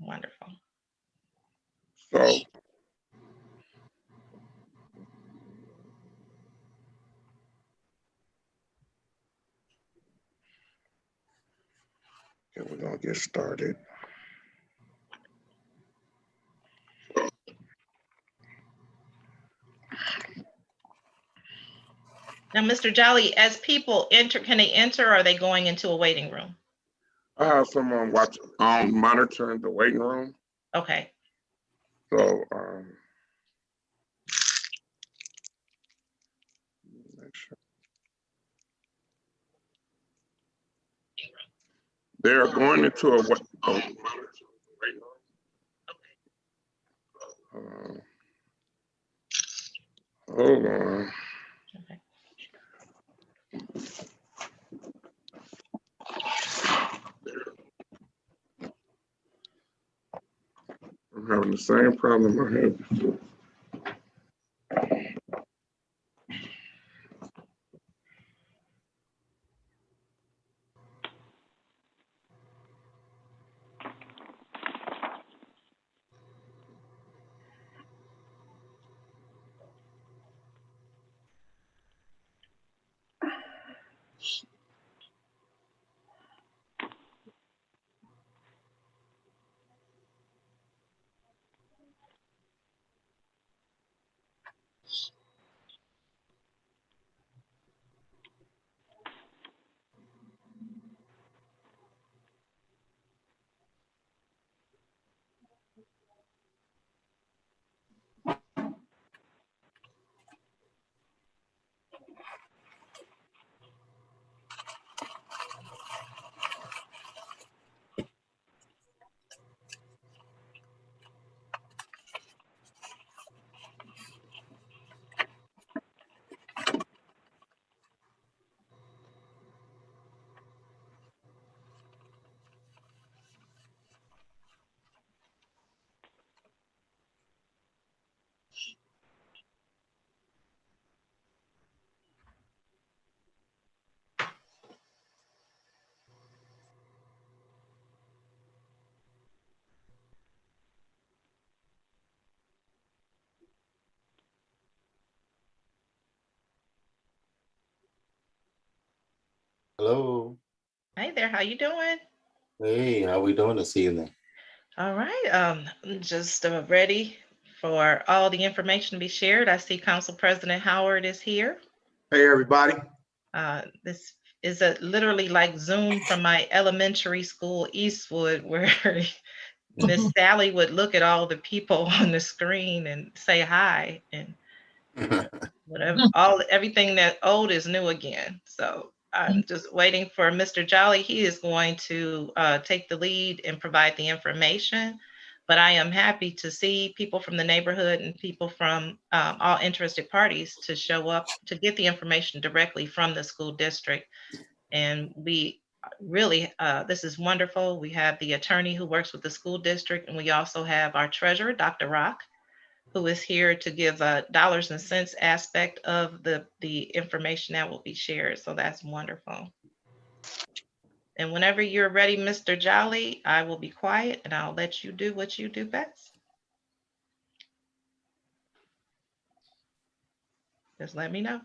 Wonderful. So we're gonna get started. Now, Mr. Jolly, as people enter, can they enter or are they going into a waiting room? I have someone monitoring the waiting room. Okay. So make sure. They're going into a waiting room. Hold on. Okay. I'm having the same problem I had before. Hello. Hey there, how you doing? Hey, how we doing this evening? All right, I'm just ready for all the information to be shared. I see Council President Howard is here. Hey, everybody. This is literally like Zoom from my elementary school, Eastwood, where Miss Sally would look at all the people on the screen and say hi, and whatever, everything that old is new again. So I'm just waiting for Mr. Jolly. He is going to take the lead and provide the information. But I am happy to see people from the neighborhood and people from all interested parties to show up to get the information directly from the school district. And we really, this is wonderful. We have the attorney who works with the school district, and we also have our treasurer, Dr. Rock, who is here to give a dollars and cents aspect of the information that will be shared. So that's wonderful. And whenever you're ready, Mr. Jolly, I will be quiet and I'll let you do what you do best. Just let me know.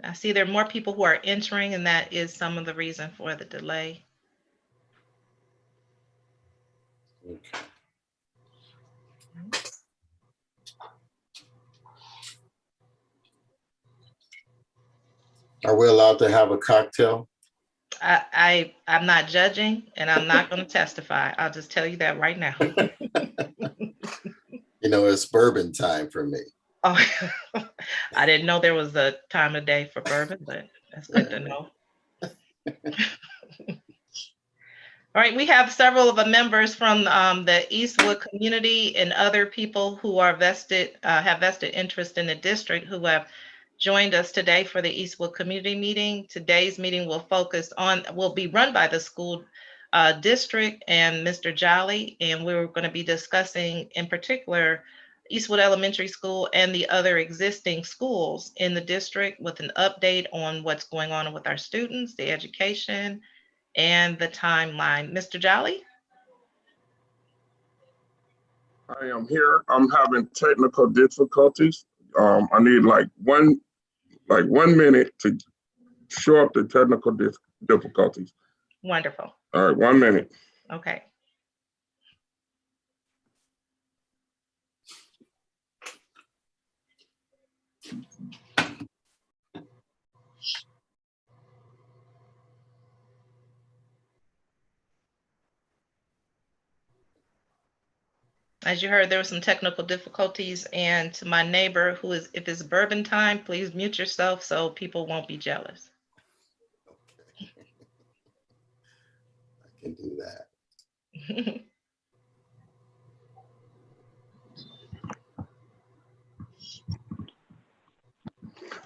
I see there are more people who are entering, and that is some of the reason for the delay. Okay. Are we allowed to have a cocktail? I'm not judging, and I'm not going to testify. I'll just tell you that right now. You know, it's bourbon time for me. Oh, I didn't know there was a time of day for bourbon, but that's good to know. All right, we have several of the members from the Eastwood community and other people who are have vested interest in the district who have joined us today for the Eastwood community meeting. Today's meeting will be run by the school district and Mr. Jolly, and we were going to be discussing in particular Eastwood Elementary School and the other existing schools in the district with an update on what's going on with our students, the education, and the timeline. Mr. Jolly? I am here. I'm having technical difficulties. I need like one minute to show up the technical difficulties. Wonderful. All right, 1 minute. Okay. As you heard, there were some technical difficulties, and to my neighbor who is, if it's bourbon time, please mute yourself so people won't be jealous. I can do that.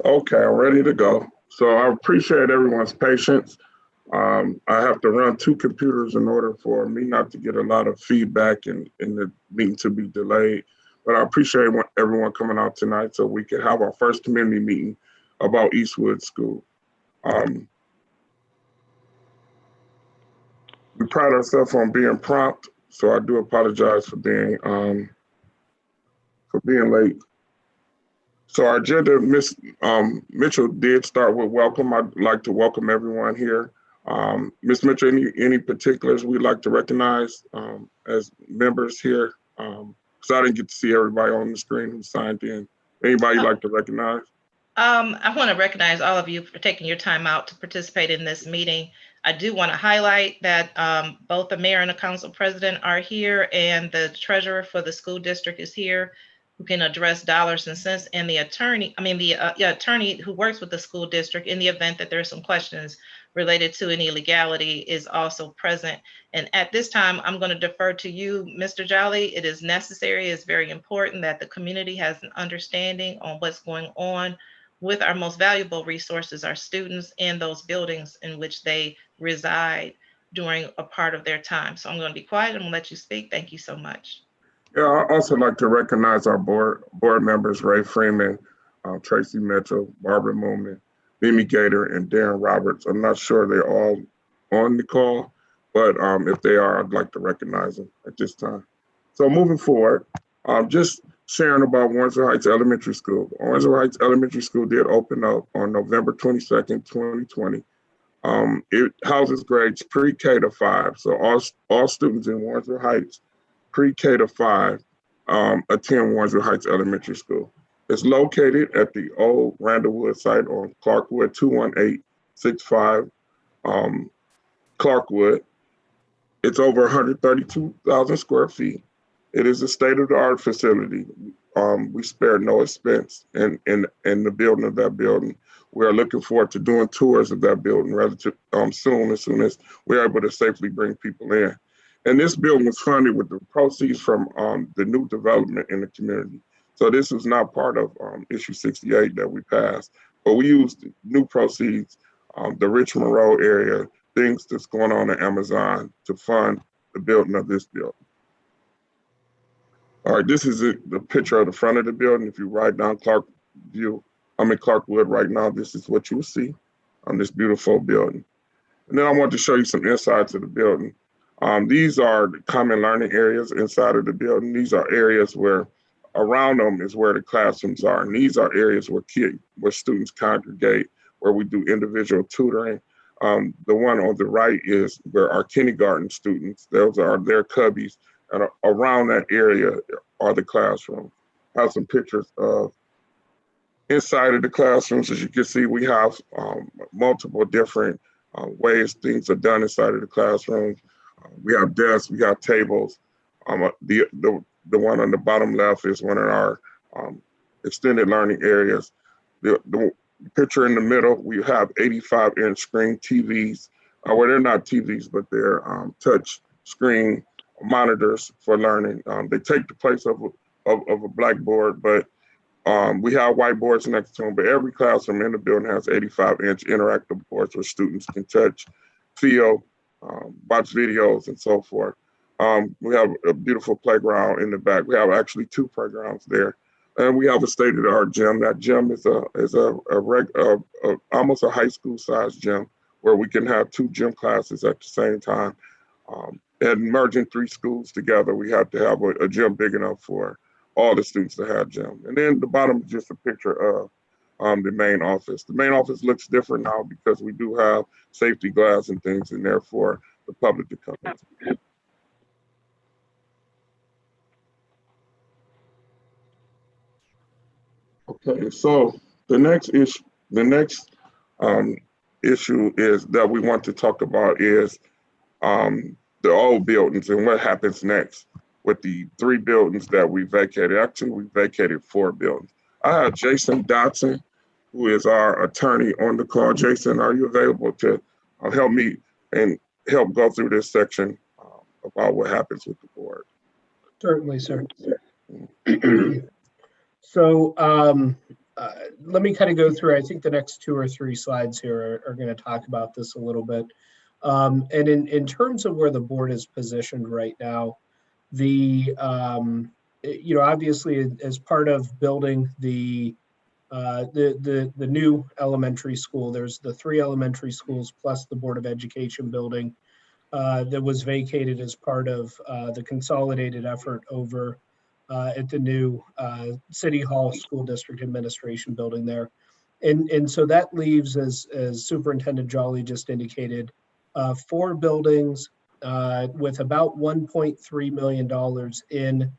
Okay, I'm ready to go. So I appreciate everyone's patience. I have to run 2 computers in order for me not to get a lot of feedback and the meeting to be delayed. But I appreciate everyone coming out tonight so we can have our first community meeting about Eastwood School. We pride ourselves on being prompt, so I do apologize for being late. So our agenda, Ms. Mitchell did start with welcome. I'd like to welcome everyone here. Ms. Mitchell, any particulars we'd like to recognize as members here? Because I didn't get to see everybody on the screen who signed in. Anybody you'd like to recognize? I want to recognize all of you for taking your time out to participate in this meeting. I do want to highlight that both the mayor and the council president are here, and the treasurer for the school district is here, who can address dollars and cents, and the attorney, attorney who works with the school district in the event that there's some questions related to any legality is also present. And at this time, I'm going to defer to you, Mr. Jolly. It is necessary, it's very important that the community has an understanding on what's going on with our most valuable resources, our students, and those buildings in which they reside during a part of their time. So I'm going to be quiet and I'm going to let you speak. Thank you so much. Yeah, I'd also like to recognize our board members, Ray Freeman, Tracy Mitchell, Barbara Mooman, Mimi Gator, and Darren Roberts. I'm not sure they're all on the call, but if they are, I'd like to recognize them at this time. So moving forward, just sharing about Winsor Heights Elementary School. Winsor Heights Elementary School did open up on November 22nd, 2020. It houses grades pre-K to 5. So all students in Winsor Heights pre-K to 5 attend Winsor Heights Elementary School. It's located at the old Randallwood site on Clarkwood, 21865 Clarkwood. It's over 132,000 square feet. It is a state-of-the-art facility. We spare no expense in the building of that building. We are looking forward to doing tours of that building soon, as soon as we're able to safely bring people in. And this building was funded with the proceeds from the new development in the community. So this was not part of issue 68 that we passed, but we used the new proceeds, the Richmond Road area, things that's going on in Amazon to fund the building of this building. All right, this is the picture of the front of the building. If you ride down Clarkwood right now, this is what you will see on this beautiful building. And then I want to show you some insides of the building. These are the common learning areas inside of the building. These are areas where around them is where the classrooms are. And these are areas where students congregate, where we do individual tutoring. The one on the right is where our kindergarten students, those are their cubbies. And around that area are the classrooms. I have some pictures of inside of the classrooms. As you can see, we have multiple different ways things are done inside of the classrooms. We have desks, we have tables. The one on the bottom left is one of our extended learning areas. The picture in the middle, we have 85-inch screen TVs. Well, they're not TVs, but they're touch screen monitors for learning. They take the place of a blackboard, but we have whiteboards next to them, but every classroom in the building has 85-inch interactive boards where students can touch, feel, watch videos and so forth. We have a beautiful playground in the back. We have actually 2 playgrounds there, and we have a state-of-the-art gym. That gym is almost a high school size gym where we can have 2 gym classes at the same time. And merging 3 schools together, we have to have a gym big enough for all the students to have gym. And then the bottom is just a picture of the main office. The main office looks different now because we do have safety glass and things in there for the public to come in. Okay, so the next issue is that we want to talk about is the old buildings and what happens next with the 3 buildings that we vacated. Actually, we vacated 4 buildings. I have Jason Dotson, who is our attorney, on the call. Jason, are you available to help me and help go through this section about what happens with the board? Certainly, sir. So let me kind of go through, I think the next 2 or 3 slides here are going to talk about this a little bit. And in terms of where the board is positioned right now, obviously as part of building the new elementary school, there's the 3 elementary schools plus the Board of Education building that was vacated as part of the consolidated effort over at the new City Hall School District Administration building there. And so that leaves, as Superintendent Jolly just indicated, 4 buildings with about $1.3 million in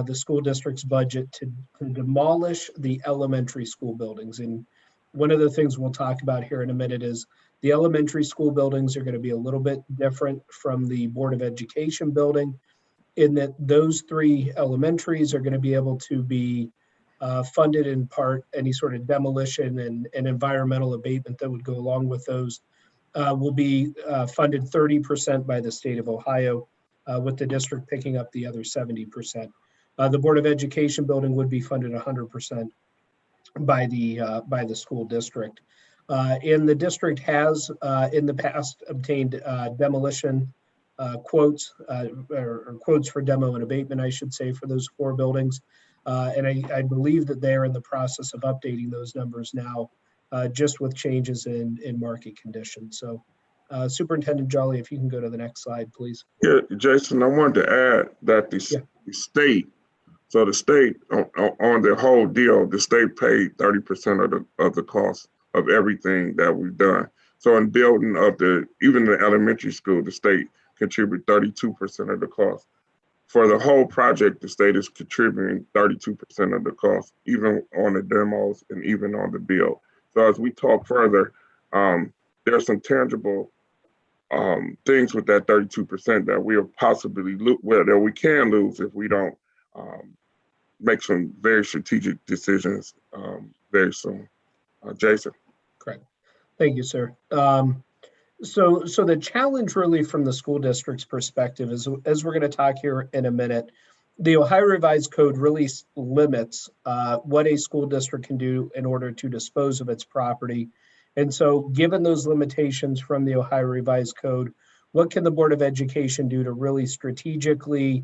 the school district's budget to demolish the elementary school buildings. And one of the things we'll talk about here in a minute is the elementary school buildings are going to be a little bit different from the Board of Education building, in that those 3 elementaries are going to be able to be funded in part. Any sort of demolition and environmental abatement that would go along with those will be funded 30% by the state of Ohio, with the district picking up the other 70%. The Board of Education building would be funded 100% by the school district. And the district has in the past obtained demolition quotes or quotes for demo and abatement, I should say, for those 4 buildings. And I believe that they're in the process of updating those numbers now, just with changes in market conditions. So Superintendent Jolly, if you can go to the next slide, please. Yeah, Jason, I wanted to add that the state, so the state on the whole deal, the state paid 30% of the cost of everything that we've done. So in building of even the elementary school, the state contribute 32% of the cost. For the whole project, the state is contributing 32% of the cost, even on the demos and even on the build. So as we talk further, there's some tangible things with that 32% that we'll possibly that we can lose if we don't make some very strategic decisions very soon. Jason. Correct. Thank you, sir. So the challenge really from the school district's perspective is, as we're going to talk here in a minute, the Ohio Revised Code really limits what a school district can do in order to dispose of its property. And so given those limitations from the Ohio Revised Code, what can the Board of Education do to really strategically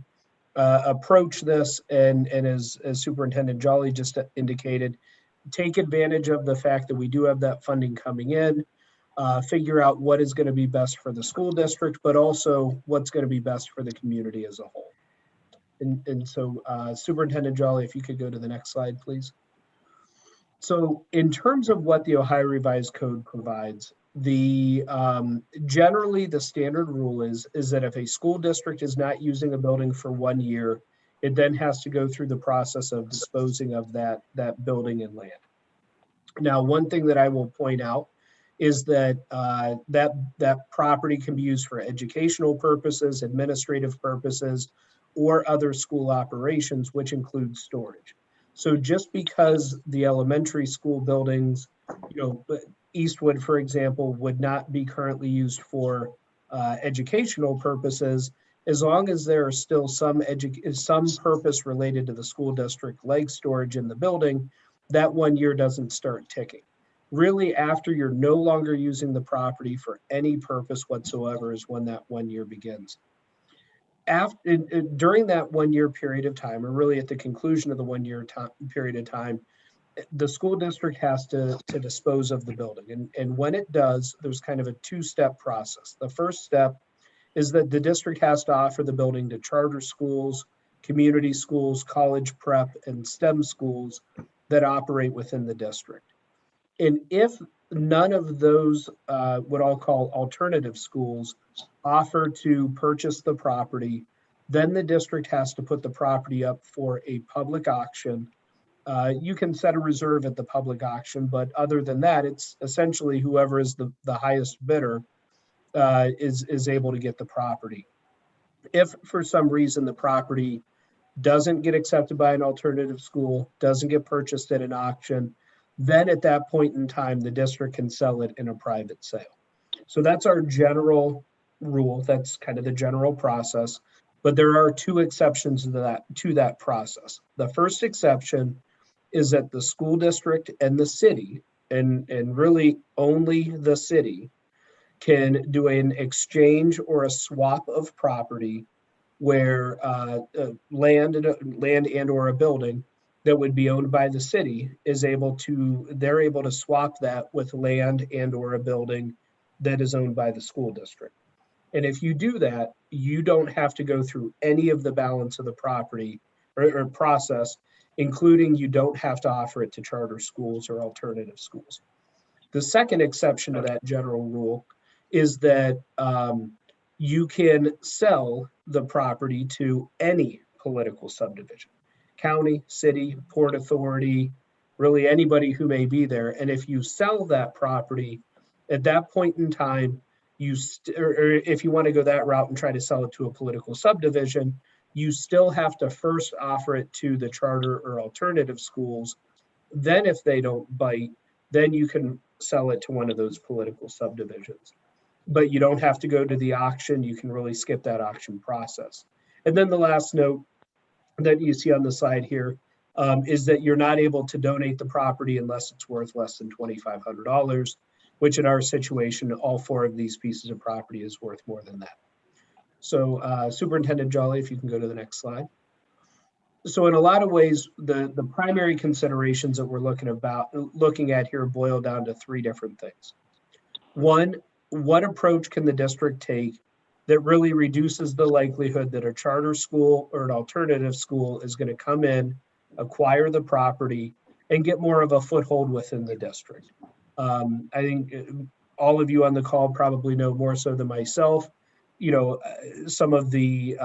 approach this? And as Superintendent Jolly just indicated, take advantage of the fact that we do have that funding coming in, figure out what is going to be best for the school district, but also what's going to be best for the community as a whole. And so Superintendent Jolly, if you could go to the next slide, please. So in terms of what the Ohio Revised Code provides, generally the standard rule is that if a school district is not using a building for 1 year, it then has to go through the process of disposing of that building and land. Now, one thing that I will point out is that that property can be used for educational purposes, administrative purposes, or other school operations, which includes storage. So just because the elementary school buildings, Eastwood, for example, would not be currently used for educational purposes, as long as there is still some purpose related to the school district, like storage in the building, that 1 year doesn't start ticking. Really, after you're no longer using the property for any purpose whatsoever is when that 1 year begins. During that 1 year period of time, or really at the conclusion of the 1 year period of time, the school district has to dispose of the building. And when it does, there's kind of a two-step process. The first step is that the district has to offer the building to charter schools, community schools, college prep, and STEM schools that operate within the district. And if none of those, what I'll call alternative schools, offer to purchase the property, then the district has to put the property up for a public auction. You can set a reserve at the public auction, but other than that, it's essentially whoever is the highest bidder is able to get the property. If for some reason the property doesn't get accepted by an alternative school, doesn't get purchased at an auction, then at that point in time, the district can sell it in a private sale. So that's our general rule. That's kind of the general process. But there are two exceptions to that process. The first exception is that the school district and the city, and really only the city, can do an exchange or a swap of property where land and or a building that would be owned by the city they're able to swap that with land and or a building that is owned by the school district. And if you do that, you don't have to go through any of the balance of the property or process, including you don't have to offer it to charter schools or alternative schools. The second exception to that general rule is that you can sell the property to any political subdivision, county, city, port authority, really anybody who may be there. And if you sell that property at that point in time, or if you want to go that route and try to sell it to a political subdivision, you still have to first offer it to the charter or alternative schools. Then if they don't bite, then you can sell it to one of those political subdivisions. But you don't have to go to the auction. You can really skip that auction process. And then the last note that you see on the side here is that you're not able to donate the property unless it's worth less than $2,500, which in our situation, all four of these pieces of property is worth more than that. So Superintendent Jolly, if you can go to the next slide. So in a lot of ways, the primary considerations that we're looking at here boil down to three different things. One, what approach can the district take that really reduces the likelihood that a charter school or an alternative school is going to come in, acquire the property, and get more of a foothold within the district? I think all of you on the call probably know more so than myself, some of the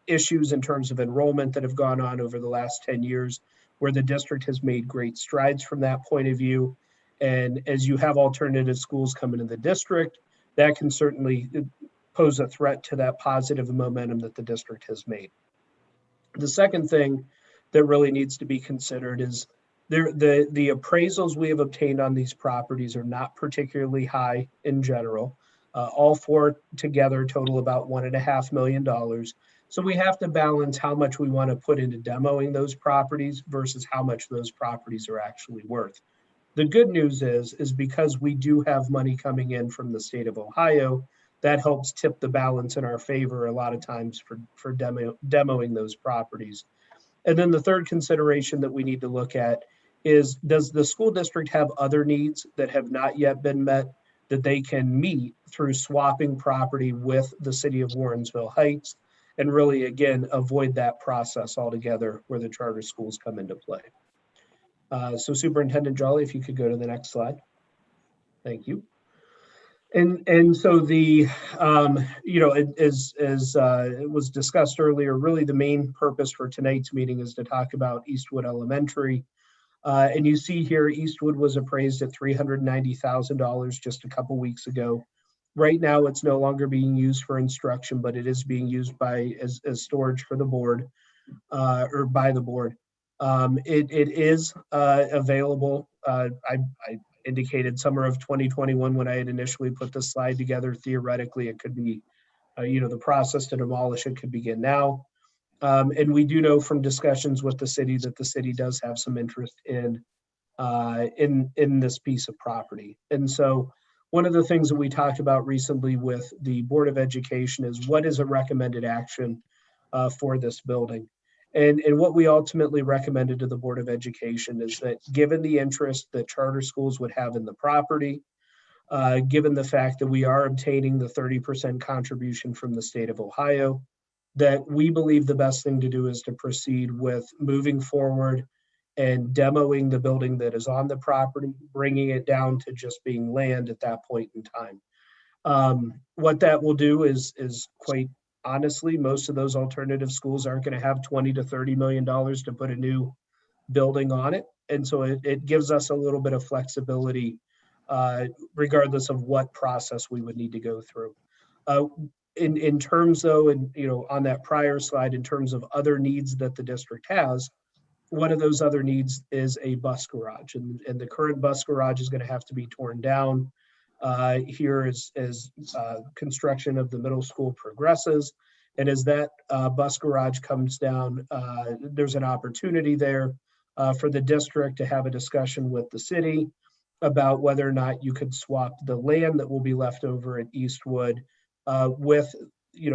issues in terms of enrollment that have gone on over the last 10 years, where the district has made great strides from that point of view. And as you have alternative schools come into the district, that can certainly pose a threat to that positive momentum that the district has made. The second thing that really needs to be considered is the appraisals we have obtained on these properties are not particularly high in general. All four together total about $1.5 million. So we have to balance how much we want to put into demoing those properties versus how much those properties are actually worth. The good news is because we do have money coming in from the state of Ohio, that helps tip the balance in our favor a lot of times for demoing those properties. And then the third consideration that we need to look at is, does the school district have other needs that have not yet been met that they can meet through swapping property with the city of Warrensville Heights, and really, again, avoid that process altogether where the charter schools come into play. So Superintendent Jolly, if you could go to the next slide. Thank you. And so the, as it was discussed earlier, really the main purpose for tonight's meeting is to talk about Eastwood Elementary. And you see here, Eastwood was appraised at $390,000 just a couple weeks ago. Right now, it's no longer being used for instruction, but it is being used as storage for the board or by the board. It is available. I indicated summer of 2021 when I had initially put this slide together. Theoretically, it could be, the process to demolish it could begin now. And we do know from discussions with the city that the city does have some interest in in this piece of property. And so one of the things that we talked about recently with the Board of Education is what is a recommended action for this building. And what we ultimately recommended to the Board of Education is that given the interest that charter schools would have in the property, given the fact that we are obtaining the 30% contribution from the state of Ohio, that we believe the best thing to do is to proceed with moving forward and demoing the building that is on the property, bringing it down to just being land at that point in time. What that will do is quite honestly, most of those alternative schools aren't going to have $20 to $30 million to put a new building on it. And so it gives us a little bit of flexibility, regardless of what process we would need to go through. In terms though, and on that prior slide, in terms of other needs that the district has, one of those other needs is a bus garage, and the current bus garage is going to have to be torn down here as construction of the middle school progresses. And as that bus garage comes down, there's an opportunity there for the district to have a discussion with the city about whether or not you could swap the land that will be left over at Eastwood with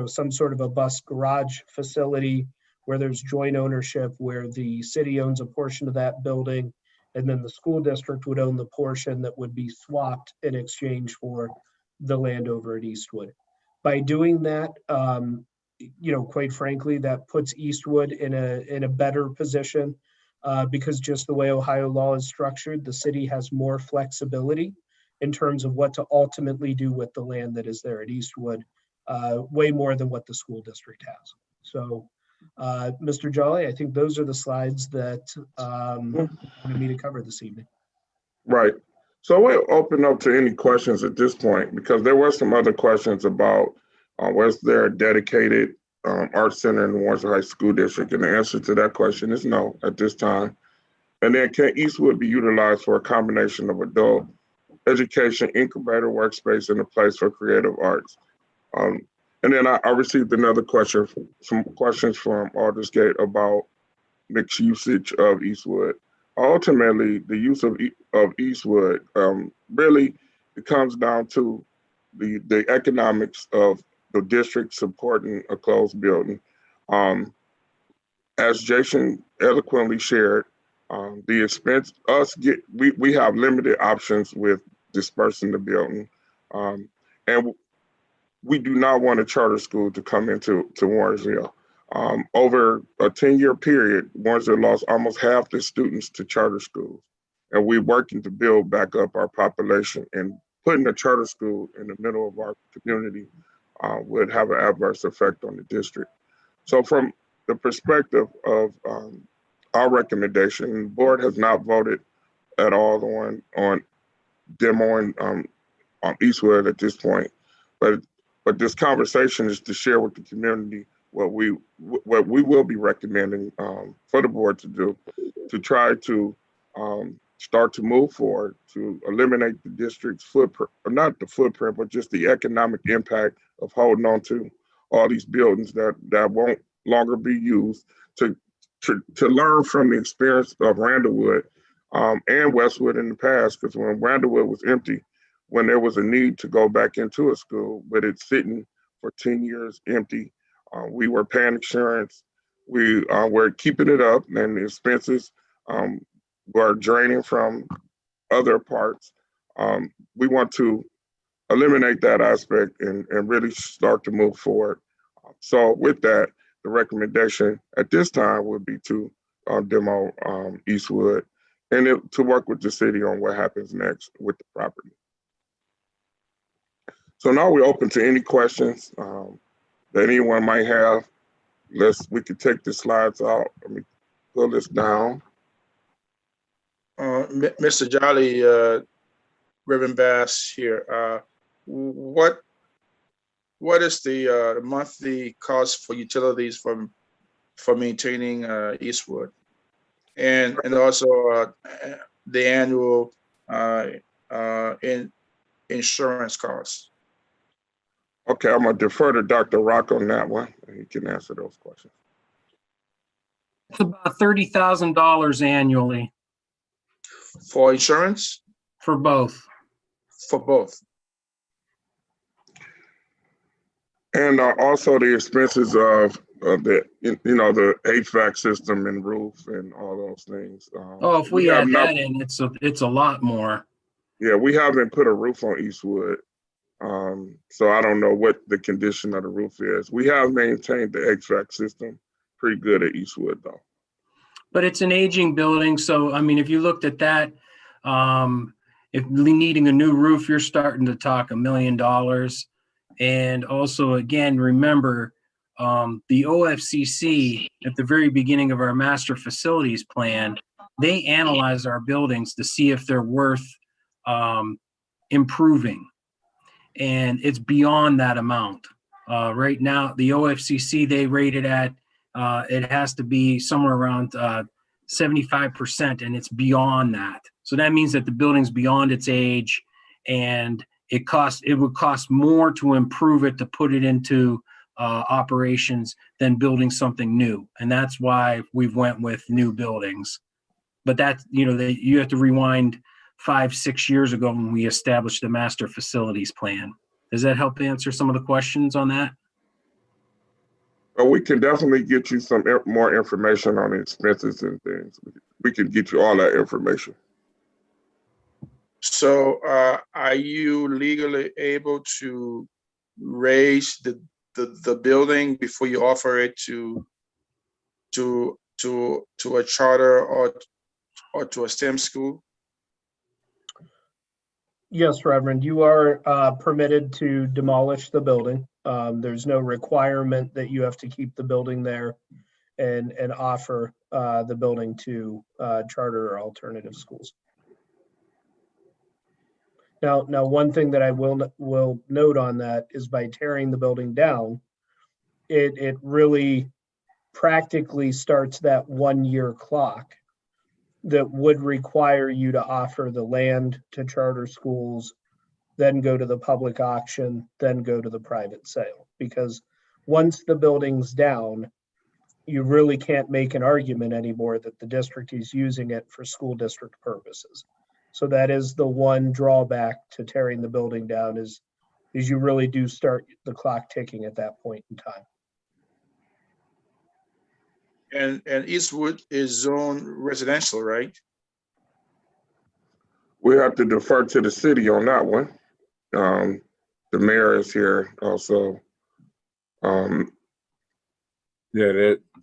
some sort of a bus garage facility where there's joint ownership, where the city owns a portion of that building, and then the school district would own the portion that would be swapped in exchange for the land over at Eastwood. By doing that, quite frankly, that puts Eastwood in a better position because just the way Ohio law is structured, the city has more flexibility in terms of what to ultimately do with the land that is there at Eastwood, way more than what the school district has. So, Mr. Jolly, I think those are the slides that wanted me to cover this evening. Right. So we'll open up to any questions at this point, because there were some other questions about was there a dedicated art center in the Winsor High School District? And the answer to that question is no at this time. And then can Eastwood be utilized for a combination of adult education, incubator workspace, and a place for creative arts? And then I received another question, some questions from Aldersgate about mixed usage of Eastwood. Ultimately, the use of Eastwood really it comes down to the economics of the district supporting a closed building. As Jason eloquently shared, the expense we have limited options with dispersing the building, and we do not want a charter school to come into Warrensville. Over a 10-year period, Warrensville lost almost half the students to charter schools, and we're working to build back up our population. And putting a charter school in the middle of our community would have an adverse effect on the district. So from the perspective of our recommendation, the board has not voted at all on demoing Eastwood at this point, but this conversation is to share with the community what we will be recommending for the board to do to try to start to move forward to eliminate the district's footprint, or not the footprint, but just the economic impact of holding on to all these buildings that won't longer be used, to learn from the experience of Randallwood and Westwood in the past, because when Randallwood was empty, when there was a need to go back into a school, but it's sitting for 10 years empty, we were paying insurance, we were keeping it up, and the expenses were draining from other parts. We want to eliminate that aspect and really start to move forward. So with that, the recommendation at this time would be to demo Eastwood and to work with the city on what happens next with the property. So now we're open to any questions that anyone might have. We could take the slides out. Let me pull this down. Mr. Jolly, Reverend Bass here. What is the monthly cost for utilities for maintaining Eastwood, and also the annual insurance costs? Okay, I'm gonna defer to Dr. Rock on that one, and he can answer those questions. It's about $30,000 annually. For insurance? For both. For both. And also the expenses of the, the HVAC system and roof and all those things. Oh, if we have add not, that in, it's a lot more. yeah, we haven't put a roof on Eastwood. So I don't know what the condition of the roof is. We have maintained the HVAC system pretty good at Eastwood though. But it's an aging building, so I mean, if you looked at that, if needing a new roof, you're starting to talk $1 million. And also, again, remember, the OFCC at the very beginning of our master facilities plan, they analyze our buildings to see if they're worth improving. And it's beyond that amount. Right now, the OFCC, they rate it at, it has to be somewhere around 75%, and it's beyond that. So that means that the building's beyond its age, and it would cost more to improve it, to put it into operations, than building something new. And that's why we've went with new buildings. But that's, you have to rewind 5-6 years ago when we established the master facilities plan. Does that help answer some of the questions on that? Well, we can definitely get you some more information on the expenses and things. We can get you all that information. So are you legally able to raise the building before you offer it to a charter or to a STEM school? Yes, Reverend, you are permitted to demolish the building. There's no requirement that you have to keep the building there and offer the building to charter or alternative schools. Now, one thing that I will note on that is, by tearing the building down, it really practically starts that 1-year clock that would require you to offer the land to charter schools, then go to the public auction, then go to the private sale. Because once the building's down, you really can't make an argument anymore that the district is using it for school district purposes. So that is the one drawback to tearing the building down, is you really do start the clock ticking at that point in time. And Eastwood is zone residential, right? We have to defer to the city on that one. The mayor is here also. Yeah,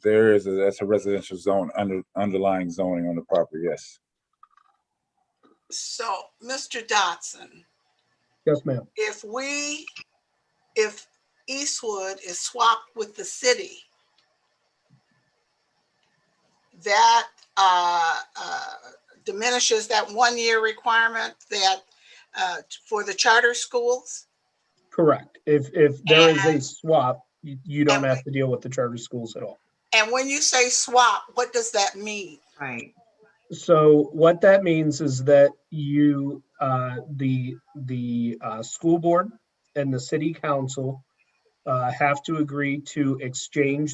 that's a residential zone, underlying zoning on the property, yes. So, Mr. Dotson. Yes, ma'am. If Eastwood is swapped with the city, that diminishes that 1-year requirement that for the charter schools? Correct. If there is a swap, you don't have to deal with the charter schools at all. And when you say swap, what does that mean? Right. So what that means is that you, the school board and the city council have to agree to exchange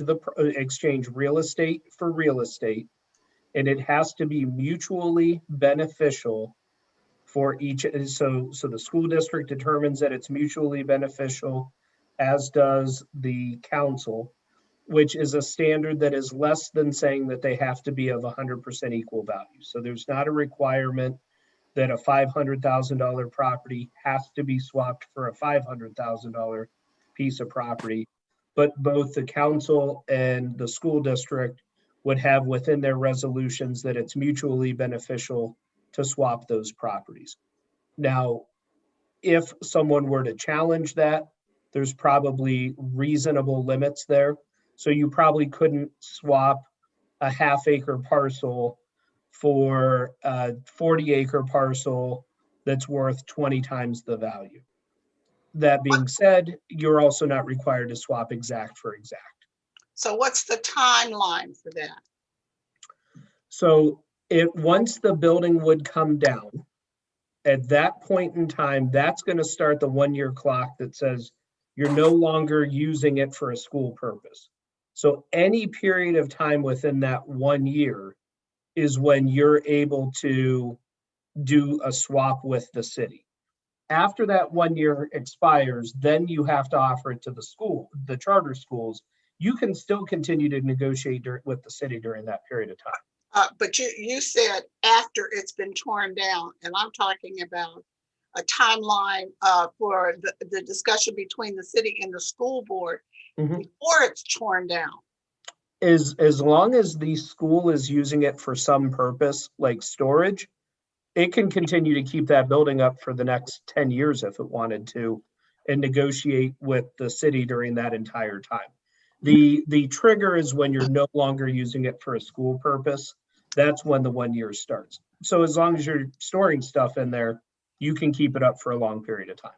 real estate for real estate, and it has to be mutually beneficial for each. So the school district determines that it's mutually beneficial, as does the council, which is a standard that is less than saying that they have to be of 100% equal value. So there's not a requirement that a $500,000 property has to be swapped for a $500,000 piece of property, but both the council and the school district would have within their resolutions that it's mutually beneficial to swap those properties. Now, if someone were to challenge that, there's probably reasonable limits there. So you probably couldn't swap a half-acre parcel for a 40-acre parcel that's worth 20 times the value. That being said, you're also not required to swap exact for exact. So what's the timeline for that? So once the building would come down, at that point in time, that's going to start the 1-year clock that says you're no longer using it for a school purpose. So any period of time within that 1 year is when you're able to do a swap with the city. After that 1 year expires, then you have to offer it to the school, the charter schools. You can still continue to negotiate with the city during that period of time. But you said after it's been torn down, and I'm talking about a timeline for the discussion between the city and the school board before it's torn down. As long as the school is using it for some purpose, like storage, it can continue to keep that building up for the next 10 years if it wanted to, and negotiate with the city during that entire time. The trigger is when you're no longer using it for a school purpose. That's when the 1 year starts. So as long as you're storing stuff in there, you can keep it up for a long period of time.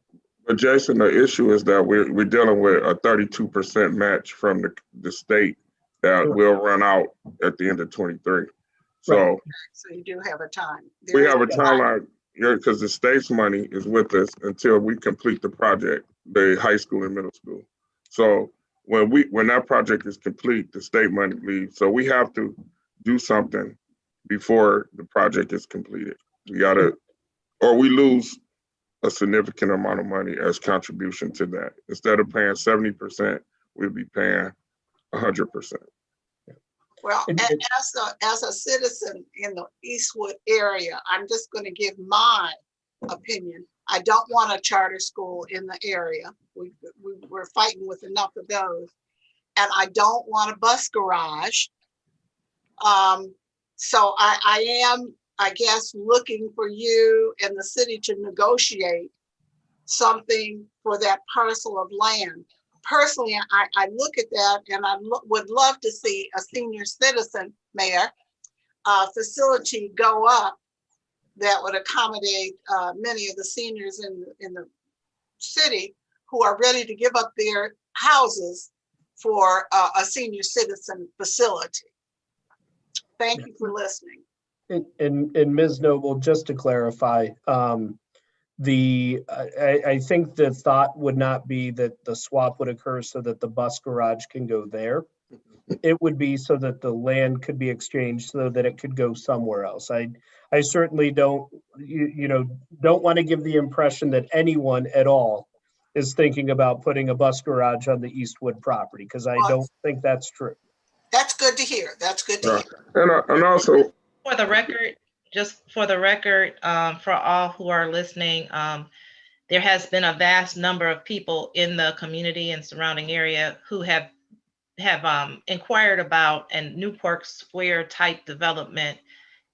But Jason, the issue is that we're dealing with a 32% match from the state that will run out at the end of 23. So, Right. So you do have a time. we have a timeline, because the state's money is with us until we complete the project, the high school and middle school. So when that project is complete, the state money leaves. So we have to do something before the project is completed. We gotta, or we lose a significant amount of money as contribution to that. Instead of paying 70%, we'll be paying 100%. Well, as a citizen in the Eastwood area, I'm just going to give my opinion. I don't want a charter school in the area. We're fighting with enough of those. And I don't want a bus garage. So I am, I guess, looking for you and the city to negotiate something for that parcel of land. Personally, I look at that and I would love to see a senior citizen, Mayor, facility go up that would accommodate many of the seniors in the city who are ready to give up their houses for a senior citizen facility. Thank you for listening. And Ms. Noble, just to clarify, I think the thought would not be that the swap would occur so that the bus garage can go there. It would be so that the land could be exchanged so that it could go somewhere else. I certainly don't want to give the impression that anyone at all is thinking about putting a bus garage on the Eastwood property, because I don't think that's true. That's good to hear. That's good to hear. And also, For the record, just for the record, for all who are listening, there has been a vast number of people in the community and surrounding area who have inquired about a Newport Square type development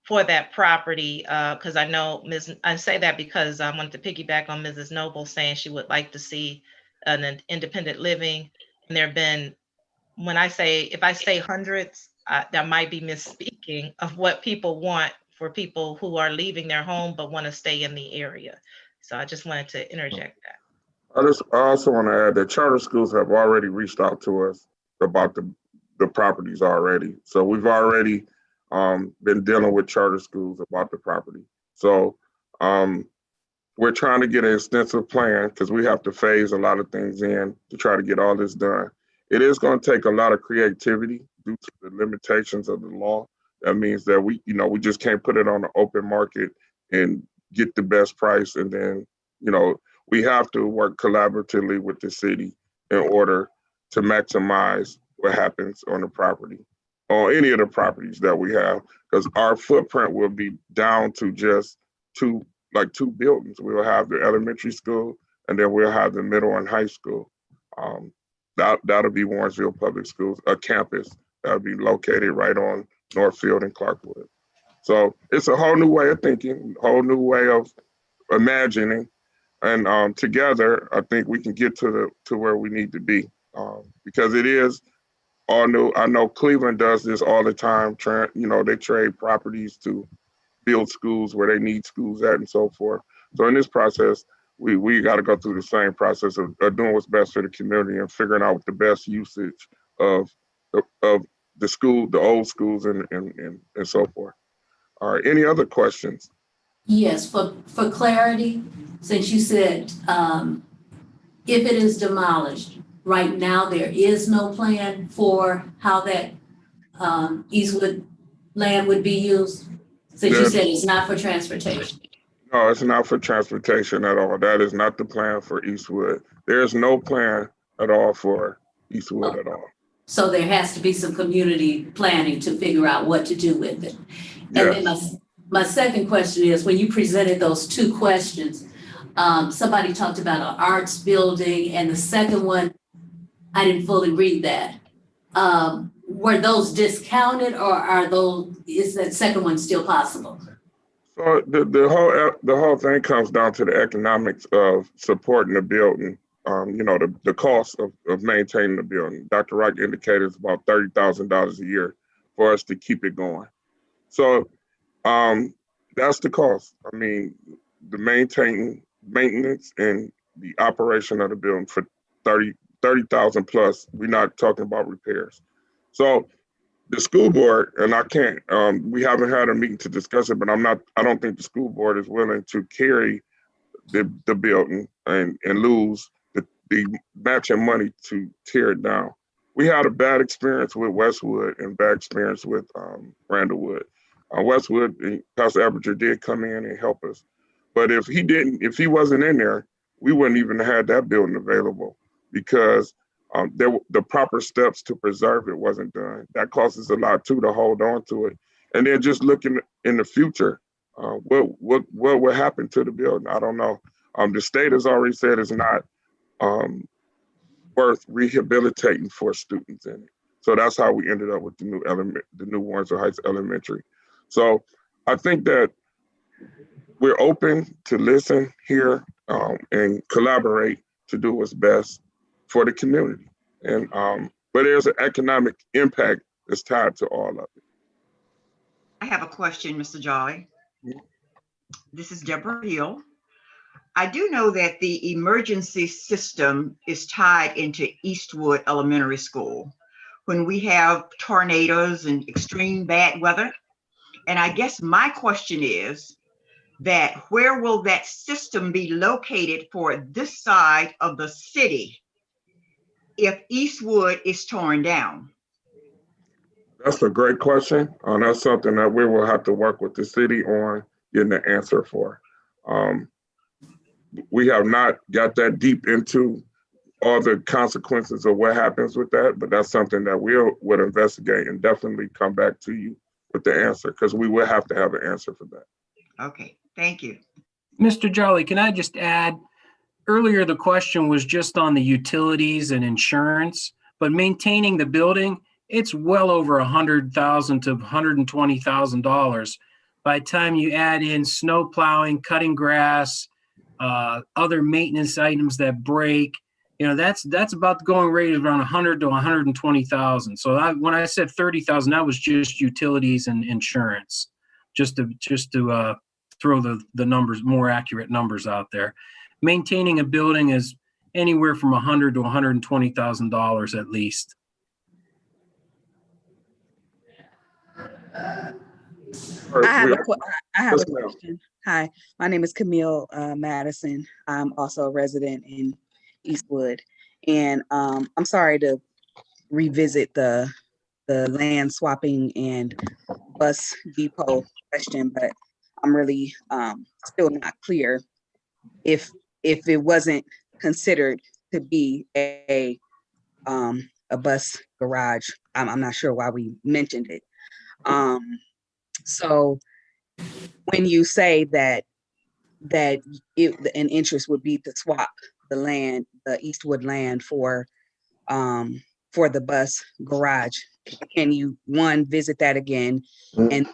for that property. Because I know I say that because I wanted to piggyback on Mrs. Noble saying she would like to see an independent living. And there have been, if I say hundreds, that might be misspeaking of what people want for people who are leaving their home but want to stay in the area. So I just wanted to interject that. I also want to add that charter schools have already reached out to us about the properties already. So we've already been dealing with charter schools about the property. So we're trying to get an extensive plan because we have to phase a lot of things in to try to get all this done. It is going to take a lot of creativity due to the limitations of the law. That means that we just can't put it on the open market and get the best price. And then, we have to work collaboratively with the city in order to maximize what happens on the property, on any of the properties that we have, because our footprint will be down to just two buildings. We'll have the elementary school and then we'll have the middle and high school. That'll be Warrensville Public Schools, a campus that'll be located right on Northfield and Clarkwood. So it's a whole new way of thinking, whole new way of imagining, and together, I think we can get to where we need to be, because it is all new. I know Cleveland does this all the time. They trade properties to build schools where they need schools at and so forth. So in this process, we got to go through the same process of doing what's best for the community and figuring out the best usage of the school, the old schools, and so forth. All right, any other questions? Yes, for clarity, since you said if it is demolished, right now there is no plan for how that Eastwood land would be used, since you said it's not for transportation. No, it's not for transportation at all. That is not the plan for Eastwood. There's no plan at all for Eastwood at all. So there has to be some community planning to figure out what to do with it. And then Yes. my second question is, when you presented those two questions, somebody talked about an arts building, and the second one, I didn't fully read that. Were those discounted, or is that second one still possible? So the whole thing comes down to the economics of supporting the building. The cost of maintaining the building. Dr. Wright indicated it's about $30,000 a year for us to keep it going. So that's the cost. I mean, the maintenance and the operation of the building for 30,000 plus. We're not talking about repairs. So the school board, and I can't, we haven't had a meeting to discuss it, but I don't think the school board is willing to carry the building and lose the matching money to tear it down. We had a bad experience with Westwood and bad experience with Randallwood. Westwood, Pastor Aperture did come in and help us. But if he wasn't in there, we wouldn't even have had that building available because the proper steps to preserve it wasn't done. That costs us a lot too to hold on to it. And then just looking in the future, what will happen to the building? I don't know. The state has already said it's not worth rehabilitating for students in it. So that's how we ended up with the new Winsor Heights Elementary. So I think that we're open to listen, hear, and collaborate to do what's best for the community. And but there's an economic impact that's tied to all of it. I have a question, Mr. Jolly. This is Deborah Hill. I do know that the emergency system is tied into Eastwood Elementary School when we have tornadoes and extreme bad weather. And I guess my question is that where will that system be located for this side of the city if Eastwood is torn down? That's a great question. That's something that we will have to work with the city on getting the answer for. We have not got that deep into all the consequences of what happens with that, but that's something that we would investigate and definitely come back to you with the answer, because we will have to have an answer for that. Okay, thank you. Mr. Jolly, can I just add, earlier the question was just on the utilities and insurance, but maintaining the building, it's well over $100,000 to $120,000. By the time you add in snow plowing, cutting grass, other maintenance items that break, that's about the going rate of around 100 to 120,000. So when I said 30,000, that was just utilities and insurance, just to throw the numbers, more accurate numbers out there. Maintaining a building is anywhere from $100 to $120,000 at least. I have a question. Hi, my name is Camille Madison. I'm also a resident in Eastwood, and I'm sorry to revisit the land swapping and bus depot question, but I'm really still not clear if it wasn't considered to be a bus garage. I'm not sure why we mentioned it. So when you say that an interest would be to swap the land, the Eastwood land for the bus garage, can you, one, visit that again? And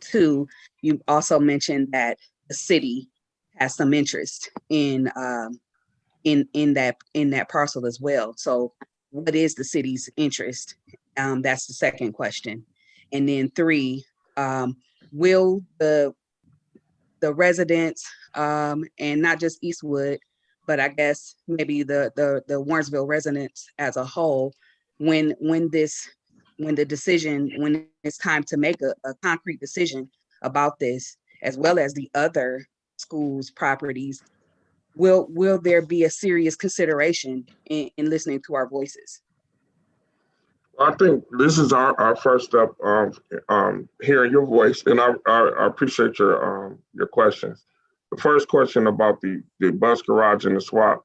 two, you also mentioned that the city has some interest in that parcel as well. So what is the city's interest? That's the second question. And then three, will the residents, and not just Eastwood, but I guess maybe the Warrensville residents as a whole, when it's time to make a concrete decision about this, as well as the other schools' properties, will there be a serious consideration in listening to our voices? I think this is our first step hearing your voice, and I appreciate your questions. The first question about the bus garage and the swap,